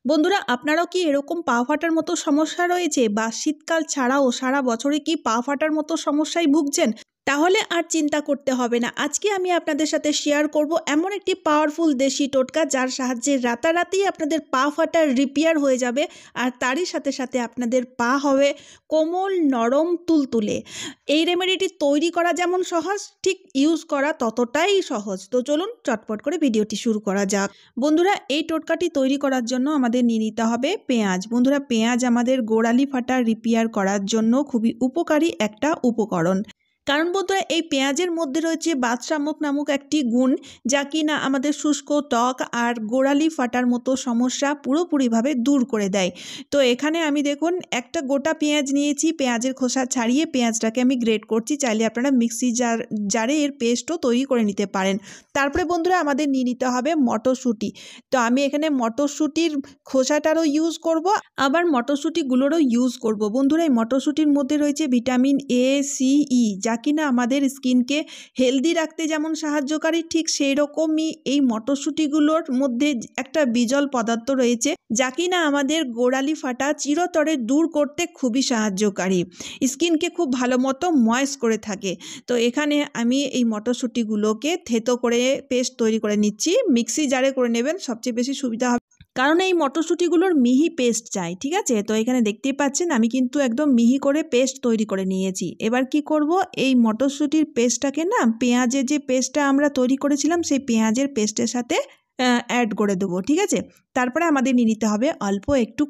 বন্ধুরা, আপনারাও কি এরকম পা ফাটার মতো সমস্যা রয়েছে বা শীতকাল ছাড়াও সারা বছরে কি পা ফাটার মতো সমস্যায় ভুগছেন? তাহলে আর চিন্তা করতে হবে না। আজকে আমি আপনাদের সাথে শেয়ার করব এমন একটি পাওয়ারফুল দেশি টোটকা যার সাহায্যে রাতারাতি আপনাদের পা ফাটার রিপেয়ার হয়ে যাবে, আর তারই সাথে সাথে আপনাদের পা হবে কোমল, নরম, তুলতুলে। এই রেমেডিটি তৈরি করা যেমন সহজ, ঠিক ইউজ করা ততটাই সহজ। তো চলুন চটপট করে ভিডিওটি শুরু করা যাক। বন্ধুরা, এই টোটকাটি তৈরি করার জন্য আমাদের নিয়ে নিতে হবে পেঁয়াজ। বন্ধুরা, পেঁয়াজ আমাদের গোড়ালি ফাটা রিপেয়ার করার জন্য খুবই উপকারী একটা উপকরণ। কারণ বন্ধুরা, এই পেঁয়াজের মধ্যে রয়েছে বাদশামুক নামক একটি গুণ, যা কিনা আমাদের শুষ্ক ত্বক আর গোড়ালি ফাটার মতো সমস্যা পুরোপুরিভাবে দূর করে দেয়। তো এখানে আমি দেখুন একটা গোটা পেঁয়াজ নিয়েছি, পেঁয়াজের খোসা ছাড়িয়ে পেঁয়াজটাকে আমি গ্রেট করছি। চাইলে আপনারা মিক্সি জারে এর পেস্টও তৈরি করে নিতে পারেন। তারপরে বন্ধুরা, আমাদের নিয়ে নিতে হবে মটরশুঁটি। তো আমি এখানে মটরশুঁটির খোসাটারও ইউজ করব, আবার মটরশুঁটিগুলোরও ইউজ করব। বন্ধুরা, এই মটরশুঁটির মধ্যে রয়েছে ভিটামিন এ, সি, ই, যা কিনা আমাদের স্কিনকে হেলদি রাখতে যেমন সাহায্যকারী, ঠিক সেই রকমই এই মটরশুঁটিগুলোর মধ্যে একটা বিজল পদার্থ রয়েছে, যা কিনা আমাদের গোড়ালি ফাটা চিরতরে দূর করতে খুবই সাহায্যকারী, স্কিনকে খুব ভালো মতো ময়েস্ট করে থাকে। তো এখানে আমি এই মটরশুঁটিগুলোকে থেতো করে পেস্ট তৈরি করে নিচ্ছি। মিক্সি জারে করে নেবেন, সবচেয়ে বেশি সুবিধা হবে, কারণ এই মটরশুঁটিগুলোর মিহি পেস্ট চাই। ঠিক আছে, তো এখানে দেখতেই পাচ্ছেন আমি কিন্তু একদম মিহি করে পেস্ট তৈরি করে নিয়েছি। এবার কি করব, এই মটরশুঁটির পেস্টটাকে না পেঁয়াজের যে পেস্টটা আমরা তৈরি করেছিলাম সেই পেঁয়াজের পেস্টের সাথে অ্যাড করে দেবো। ঠিক আছে, তারপরে আমাদের নিয়ে নিতে হবে অল্প একটু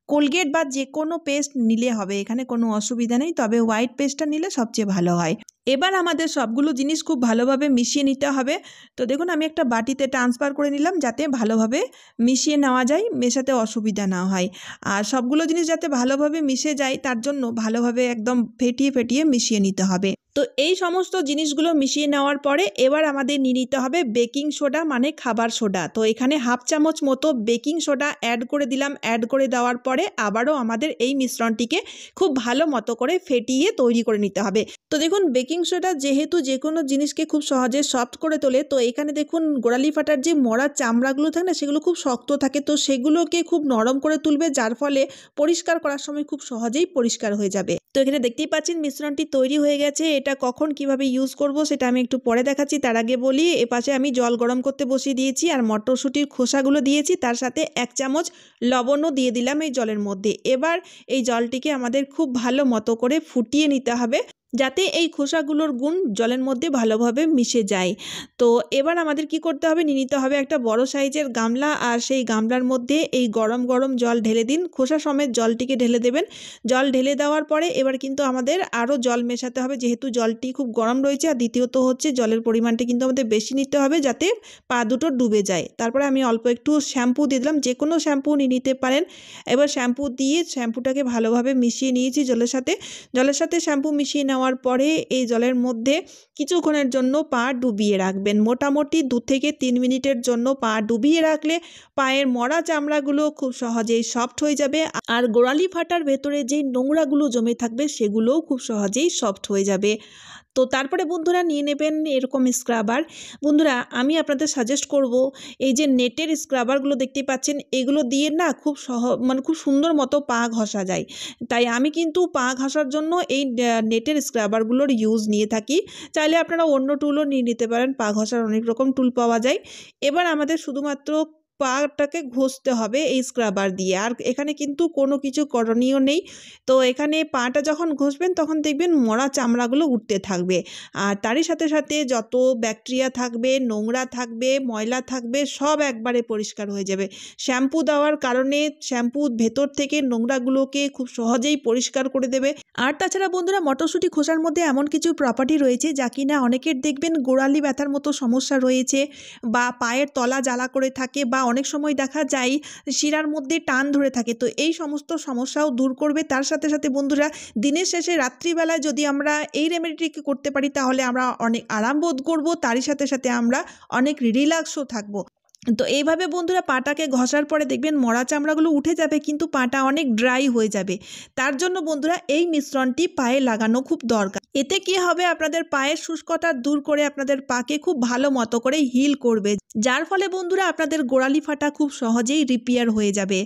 কোলগেট বা যে কোনো পেস্ট নিলে হবে, এখানে কোনো অসুবিধা নেই, তবে হোয়াইট পেস্টটা নিলে সবচেয়ে ভালো হয়। এবার আমাদের সবগুলো জিনিস খুব ভালোভাবে মিশিয়ে নিতে হবে। তো দেখুন আমি একটা বাটিতে ট্রান্সফার করে নিলাম, যাতে ভালোভাবে মিশিয়ে নেওয়া যায়, মেশাতে অসুবিধা না হয়। আর সবগুলো জিনিস যাতে ভালোভাবে মিশে যায় তার জন্য ভালোভাবে একদম ফেটিয়ে মিশিয়ে নিতে হবে। তো এই সমস্ত জিনিসগুলো মিশিয়ে নেওয়ার পরে এবার আমাদের নিয়ে নিতে হবে বেকিং সোডা, মানে খাবার সোডা। তো এখানে হাফ চামচ মতো বেকিং সোডা অ্যাড করে দিলাম। অ্যাড করে দেওয়ার পরে আবারও আমাদের এই মিশ্রণটিকে খুব ভালো মতো করে ফেটিয়ে তৈরি করে নিতে হবে। তো দেখুন, বেকিং সোডা যেহেতু যে কোনো জিনিসকে খুব সহজে সফট করে তোলে, তো এখানে দেখুন গোড়ালি ফাটার যে মরার চামড়াগুলো থাকে না, সেগুলো খুব শক্ত থাকে, তো সেগুলোকে খুব নরম করে তুলবে, যার ফলে পরিষ্কার করার সময় খুব সহজেই পরিষ্কার হয়ে যাবে। তো এখানে দেখতেই পাচ্ছেন মিশ্রণটি তৈরি হয়ে গেছে। এটা কখন কিভাবে ইউজ করব সেটা আমি একটু পরে দেখাচ্ছি। তার আগে বলি, এপাশে আমি জল গরম করতে বসিয়ে দিয়েছি আর মটরশুঁটির খোসাগুলো দিয়েছি, তার সাথে 1 চামচ লবণও দিয়ে দিলাম এই জলের মধ্যে। এবার এই জলটিকে আমাদের খুব ভালো মতো করে ফুটিয়ে নিতে হবে, যাতে এই খোসাগুলোর গুণ জলের মধ্যে ভালোভাবে মিশে যায়। তো এবার আমাদের কি করতে হবে, নিয়ে নিতে হবে একটা বড় সাইজের গামলা, আর সেই গামলার মধ্যে এই গরম গরম জল ঢেলে দিন। খোসা সমেত জলটিকে ঢেলে দেবেন। জল ঢেলে দেওয়ার পরে এবার কিন্তু আমাদের আরও জল মেশাতে হবে, যেহেতু জলটি খুব গরম রয়েছে। আর দ্বিতীয়ত হচ্ছে জলের পরিমাণটা কিন্তু আমাদের বেশি নিতে হবে, যাতে পা দুটো ডুবে যায়। তারপরে আমি অল্প একটু শ্যাম্পু দিয়ে দিলাম, যে কোনো শ্যাম্পু নিয়ে নিতে পারেন। এবার শ্যাম্পু দিয়ে শ্যাম্পুটাকে ভালোভাবে মিশিয়ে নিয়েছি জলের সাথে শ্যাম্পু মিশিয়ে নেওয়ার পরে এই জলের মধ্যে কিছুক্ষণের জন্য পা ডুবিয়ে রাখবেন। মোটামুটি 2 থেকে 3 মিনিটের জন্য পা ডুবিয়ে রাখলে পায়ের মরা চামড়াগুলো খুব সহজেই সফট হয়ে যাবে, আর গোড়ালি ফাটার ভেতরে যেই নোংরাগুলো জমে থাকবে সেগুলোও খুব সহজেই সফট হয়ে যাবে। তো তারপরে বন্ধুরা নিয়ে নেবেন এরকম স্ক্রাবার। বন্ধুরা, আমি আপনাদের সাজেস্ট করব, এই যে নেটের স্ক্রাবারগুলো দেখতে পাচ্ছেন, এগুলো দিয়ে না খুব খুব সুন্দর মতো পা ঘষা যায়। তাই আমি কিন্তু পা ঘষার জন্য এই নেটের স্ক্রাবারগুলোর ইউজ নিয়ে থাকি। চাইলে আপনারা অন্য টুলও নিয়ে নিতে পারেন, পা ঘষার অনেক রকম টুল পাওয়া যায়। এবার আমাদের শুধুমাত্র পাটাকে ঘষতে হবে এই স্ক্রাবার দিয়ে, আর এখানে কিন্তু কোনো কিছু করণীয় নেই। তো এখানে পাটা যখন ঘষবেন তখন দেখবেন মরা চামড়াগুলো উঠতে থাকবে, আর তারই সাথে সাথে যত ব্যাকটেরিয়া থাকবে, নোংরা থাকবে, ময়লা থাকবে, সব একবারে পরিষ্কার হয়ে যাবে। শ্যাম্পু দেওয়ার কারণে শ্যাম্পুর ভেতর থেকে নোংরাগুলোকে খুব সহজেই পরিষ্কার করে দেবে। আর তাছাড়া বন্ধুরা, মটরশুঁটি খোসার মধ্যে এমন কিছু প্রপার্টি রয়েছে যা কিনা অনেকের দেখবেন গোড়ালি ব্যথার মতো সমস্যা রয়েছে, বা পায়ের তলা জ্বালা করে থাকে, বা অনেক সময় দেখা যায় শিরার মধ্যে টান ধরে থাকে। তো এই সমস্ত সমস্যাও দূর করবে। তার সাথে সাথে বন্ধুরা, দিনের শেষে রাত্রিবেলায় যদি আমরা এই রেমেডিটিকে করতে পারি তাহলে আমরা অনেক আরাম বোধ করবো, তারই সাথে সাথে আমরা অনেক রিল্যাক্সও থাকবো। তো এইভাবে বন্ধুরা পাটাকে ঘষার পরে দেখবেন মরা চামড়াগুলো উঠে যাবে, কিন্তু পাটা অনেক ড্রাই হয়ে যাবে। তার জন্য বন্ধুরা এই মিশ্রণটি পায়ে লাগানো খুব দরকার। এতে কি হবে, আপনাদের পায়ের শুষ্কতা দূর করে আপনাদের পাকে খুব ভালো মতো করে হিল করবে, যার ফলে বন্ধুরা আপনাদের গোড়ালি ফাটা খুব সহজেই রিপেয়ার হয়ে যাবে।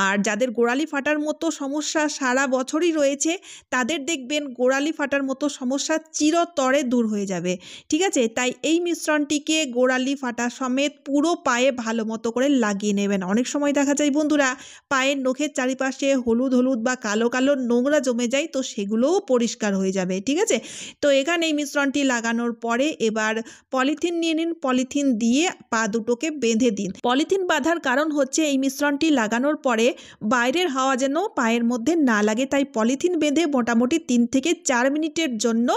আর যাদের গোড়ালি ফাটার মতো সমস্যা সারা বছরই রয়েছে, তাদের দেখবেন গোড়ালি ফাটার মতো সমস্যা চিরতরে দূর হয়ে যাবে। ঠিক আছে, তাই এই মিশ্রণটিকে গোড়ালি ফাটা সমেত পুরো পায়ে ভালো মতো করে লাগিয়ে নেবেন। অনেক সময় দেখা যায় বন্ধুরা পায়ের নখের চারিপাশে হলুদ হলুদ বা কালো কালো নোংরা জমে যায়, তো সেগুলোও পরিষ্কার হয়ে যাবে। ঠিক আছে, তো এখানে এই মিশ্রণটি লাগানোর পরে এবার পলিথিন নিয়ে নিন, পলিথিন দিয়ে পা দুটোকে বেঁধে দিন। পলিথিন বাঁধার কারণ হচ্ছে এই মিশ্রণটি লাগানোর পরে বাইরের হাওয়া যেন পায়ের মধ্যে না লাগে, তাই পলিথিন বেঁধে মোটামুটি 3 থেকে 4 মিনিটের জন্য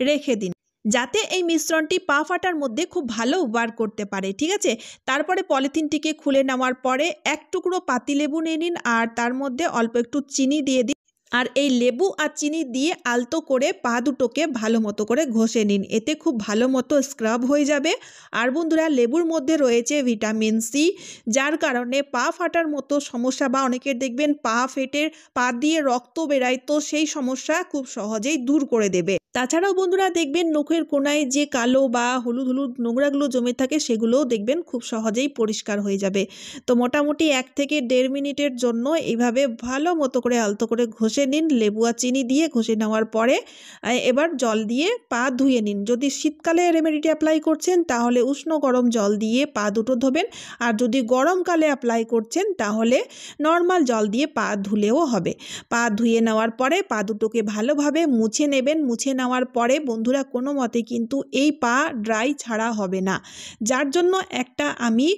রেখে দিন, যাতে এই মিশ্রণটি পা ফাটার মধ্যে খুব ভালো ওয়ার্ক করতে পারে। ঠিক আছে, তারপরে পলিথিনটিকে খুলে নেওয়ার পরে এক টুকরো পাতিলেবু নিয়ে নিন, আর তার মধ্যে অল্প একটু চিনি দিয়ে দিন। আর এই লেবু আর চিনি দিয়ে আলতো করে পা দুটোকে ভালো মতো করে ঘষে নিন, এতে খুব ভালো মতো স্ক্রাব হয়ে যাবে। আর বন্ধুরা লেবুর মধ্যে রয়েছে ভিটামিন সি, যার কারণে পা ফাটার মতো সমস্যা, বা অনেকের দেখবেন পা ফেটে পা দিয়ে রক্ত বেরায়, তো সেই সমস্যা খুব সহজেই দূর করে দেবে। তাছাড়াও বন্ধুরা দেখবেন নখের কোনায় যে কালো বা হলুদ হলুদ নোংরাগুলো জমে থাকে, সেগুলোও দেখবেন খুব সহজেই পরিষ্কার হয়ে যাবে। তো মোটামুটি 1 থেকে 1.5 মিনিটের জন্য এইভাবে ভালো মতো করে আলতো করে ঘষে নিন, লেবু আর চিনি দিয়ে ঘষে নেওয়ার পরে এবার জল দিয়ে পা ধুয়ে নিন। যদি শীতকালে রেমেডিটি অ্যাপ্লাই করছেন তাহলে উষ্ণ গরম জল দিয়ে পা দুটো ধোবেন, আর যদি গরমকালে অ্যাপ্লাই করছেন তাহলে নর্মাল জল দিয়ে পা ধুলেও হবে। পা ধুয়ে নেওয়ার পরে পা দুটোকে ভালোভাবে মুছে নেবেন। মুছে নেওয়ার পরে বন্ধুরা কোনো মতে কিন্তু এই পা ড্রাই ছাড়া হবে না, যার জন্য একটা আমি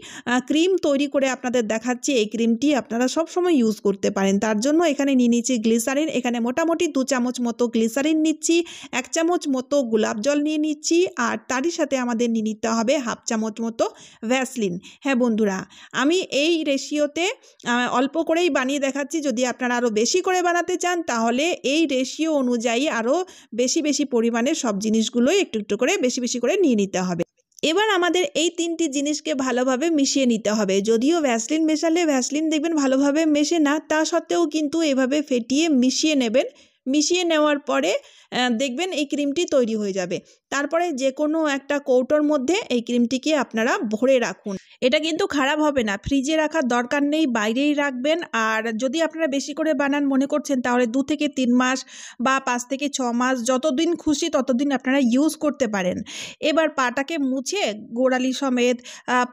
ক্রিম তৈরি করে আপনাদের দেখাচ্ছি। এই ক্রিমটি আপনারা সবসময় ইউজ করতে পারেন। তার জন্য এখানে নিয়ে নিচ্ছি গ্লিসারিন, এখানে মোটামুটি 2 চামচ মতো গ্লিসারিন নিচ্ছি, 1 চামচ মতো গোলাপ জল নিয়ে নিচ্ছি, আর তারই সাথে আমাদের নিয়ে নিতে হবে 1/2 চামচ মতো ভ্যাসলিন। হ্যাঁ বন্ধুরা, আমি এই রেশিওতে অল্প করেই বানিয়ে দেখাচ্ছি। যদি আপনারা আরও বেশি করে বানাতে চান তাহলে এই রেশিও অনুযায়ী আরও বেশি বেশি পরিমাণে সব জিনিসগুলোই একটু একটু করে বেশি বেশি করে নিয়ে নিতে হবে। এবার আমাদের এই 3টি জিনিসকে ভালোভাবে মিশিয়ে নিতে হবে। যদিও ভ্যাসলিন মেশালে ভ্যাসলিন দেখবেন ভালোভাবে মেশে না, তা সত্ত্বেও কিন্তু এভাবে ফেটিয়ে মিশিয়ে নেবেন। মিশিয়ে নেওয়ার পরে দেখবেন এই ক্রিমটি তৈরি হয়ে যাবে। তারপরে যে কোনো একটা কৌটোর মধ্যে এই ক্রিমটিকে আপনারা ভরে রাখুন। এটা কিন্তু খারাপ হবে না, ফ্রিজে রাখার দরকার নেই, বাইরেই রাখবেন। আর যদি আপনারা বেশি করে বানান মনে করছেন তাহলে 2 থেকে 3 মাস বা 5 থেকে 6 মাস যতদিন খুশি ততদিন আপনারা ইউজ করতে পারেন। এবার পাটাকে মুছে গোড়ালি সমেত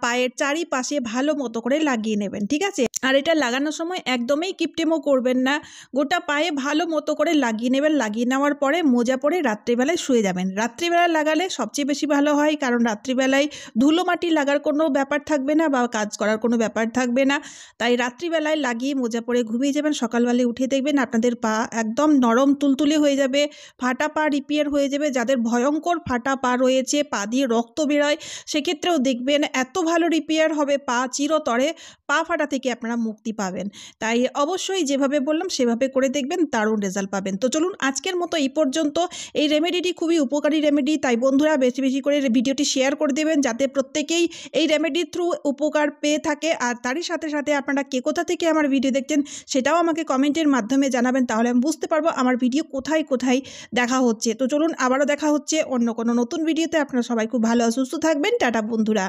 পায়ের চারিপাশে ভালো মতো করে লাগিয়ে নেবেন। ঠিক আছে, আর এটা লাগানোর সময় একদমই কিপটেমো করবেন না, গোটা পায়ে ভালো মতো করে লাগিয়ে নেবেন। লাগিয়ে নেওয়ার পরে মোজা পরে রাত্রিবেলায় শুয়ে যাবেন। রাত্রিবেলা লাগালে সবচেয়ে বেশি ভালো হয়, কারণ রাত্রিবেলায় ধুলো মাটি লাগার কোনো ব্যাপার থাকবে না বা কাজ করার কোনো ব্যাপার থাকবে না। তাই রাত্রিবেলায় লাগিয়ে মোজা পরে ঘুমিয়ে যাবেন। সকালবেলায় উঠে দেখবেন আপনাদের পা একদম নরম তুলতুলে হয়ে যাবে, ফাটা পা রিপেয়ার হয়ে যাবে। যাদের ভয়ঙ্কর ফাটা পা রয়েছে, পা দিয়ে রক্ত বেরোয়, সেক্ষেত্রেও দেখবেন এত ভালো রিপেয়ার হবে পা, চিরতরে পা ফাটা থেকে আপনারা মুক্তি পাবেন। তাই অবশ্যই যেভাবে বললাম সেভাবে করে দেখবেন, দারুণ রেজাল্ট পাবেন। তো চলুন আজকের মতো এই পর্যন্ত। এই রেমেডিটি খুবই উপকারী রেমেডি, তাই বন্ধুরা বেশি বেশি করে ভিডিওটি শেয়ার করে দেবেন, যাতে প্রত্যেকেই এই রেমেডির থ্রু উপকার পেয়ে থাকে। আর তারই সাথে সাথে আপনারা কে কোথা থেকে আমার ভিডিও দেখছেন সেটাও আমাকে কমেন্টের মাধ্যমে জানাবেন, তাহলে আমি বুঝতে পারবো আমার ভিডিও কোথায় কোথায় দেখা হচ্ছে। তো চলুন আবারও দেখা হচ্ছে অন্য কোনো নতুন ভিডিওতে। আপনারা সবাই খুব ভালো সুস্থ থাকবেন। টাটা বন্ধুরা।